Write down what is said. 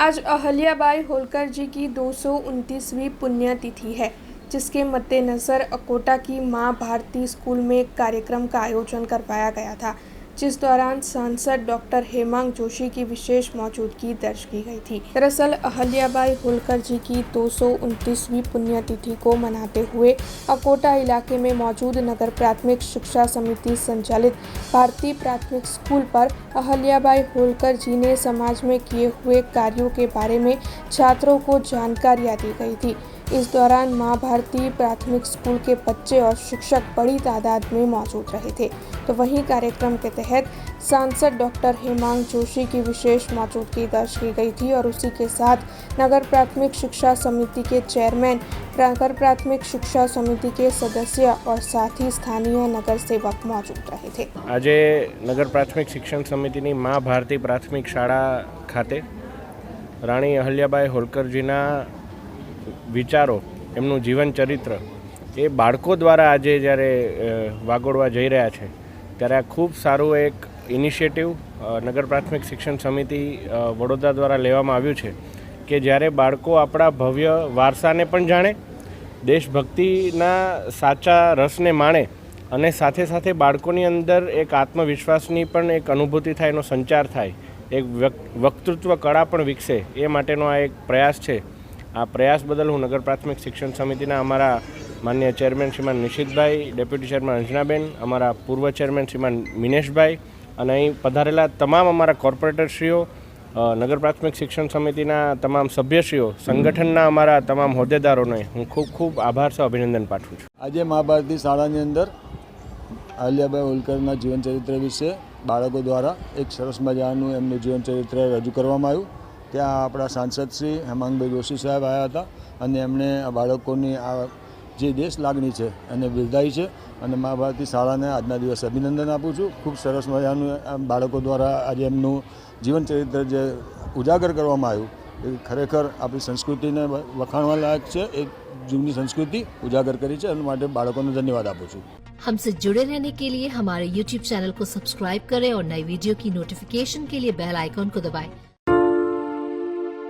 आज अहल्याबाई होलकर जी की 229वीं पुण्यतिथि है, जिसके मद्देनज़र अकोटा की मां भारती स्कूल में एक कार्यक्रम का आयोजन करवाया गया था, जिस दौरान सांसद डॉक्टर हेमांग जोशी की विशेष मौजूदगी दर्ज की गई थी। दरअसल अहल्याबाई होलकर जी की 229वीं पुण्यतिथि को मनाते हुए अकोटा इलाके में मौजूद नगर प्राथमिक शिक्षा समिति संचालित भारतीय प्राथमिक स्कूल पर अहल्याबाई होलकर जी ने समाज में किए हुए कार्यों के बारे में छात्रों को जानकारियां दी गई थी। इस दौरान मां भारती प्राथमिक स्कूल के बच्चे और शिक्षक बड़ी तादाद में मौजूद रहे थे। तो वहीं कार्यक्रम के तहत सांसद डॉक्टर हेमांग जोशी की विशेष मौजूदगी दर्ज की गई थी और उसी के साथ नगर प्राथमिक शिक्षा समिति के चेयरमैन, नगर प्राथमिक शिक्षा समिति के सदस्य और साथ ही स्थानीय नगर सेवक मौजूद रहे थे। आज नगर प्राथमिक शिक्षण समिति मां भारती प्राथमिक शाळा खाते राणी अहल्याबाई होलकरजीना विचारों एमનું जीवन चरित्र એ બાળકો દ્વારા આજે જ્યારે વાગોળવા જઈ રહ્યા છે ત્યારે આ ખૂબ સારું એક ઇનિશિયેટિવ નગર પ્રાથમિક શિક્ષણ સમિતિ વડોદરા દ્વારા લેવામાં આવ્યું છે કે જ્યારે બાળકો આપણા ભવ્ય વારસાને પણ જાણે, દેશભક્તિના સાચા રસને માણે અને સાથે સાથે બાળકોની અંદર એક આત્મવિશ્વાસની પણ એક અનુભૂતિ થાય, એનો સંચાર થાય, એક વક્તૃત્વ કળા પણ વિકસે, એ માટેનો આ એક પ્રયાસ છે। આ પ્રયાસ બદલ હું નગર પ્રાથમિક શિક્ષણ સમિતિના અમારા માન્ય ચેરમેન શ્રીમાન નિશિતભાઈ, ડેપ્યુટી ચેરમેન અંજનાબેન, અમારા પૂર્વ ચેરમેન શ્રીમાન મિનેશભાઈ અને અહીં પધારેલા તમામ અમારા કોર્પોરેટરશ્રીઓ, નગર પ્રાથમિક શિક્ષણ સમિતિના તમામ સભ્યશ્રીઓ, સંગઠનના અમારા તમામ હોદ્દેદારોને હું ખૂબ ખૂબ આભાર સહ અભિનંદન પાઠવું છું। આજે મા ભારતી શાળાની અંદર અહલ્યાબાઈ હોલકરના જીવન ચરિત્ર વિશે બાળકો દ્વારા એક સરસ મજાનું એમનું જીવન ચરિત્ર રજૂ કરવામાં આવ્યું। ત્યાં આપણા સાંસદ શ્રી હેમાંગભાઈ જોશી સાહેબ આવ્યા હતા અને એમણે આ બાળકોની આ જે દેશ લાગણી છે એને બિરદાવી છે અને મા ભારતી શાળાને આજના દિવસે અભિનંદન આપું છું। ખૂબ સરસ મજાનું બાળકો દ્વારા આજે એમનું જીવન ચરિત્ર જે ઉજાગર કરવામાં આવ્યું એ ખરેખર આપણી સંસ્કૃતિને વખાણવા લાયક છે। એક જૂની संस्कृति उजागर करी है, માટે બાળકોને ધન્યવાદ આપું છું। हमसे जुड़े रहने के लिए हमारे YouTube चैनल को सब्सक्राइब करें और नई वीडियो की नोटिफिकेशन के लिए बेल आइकॉन को दबाएं।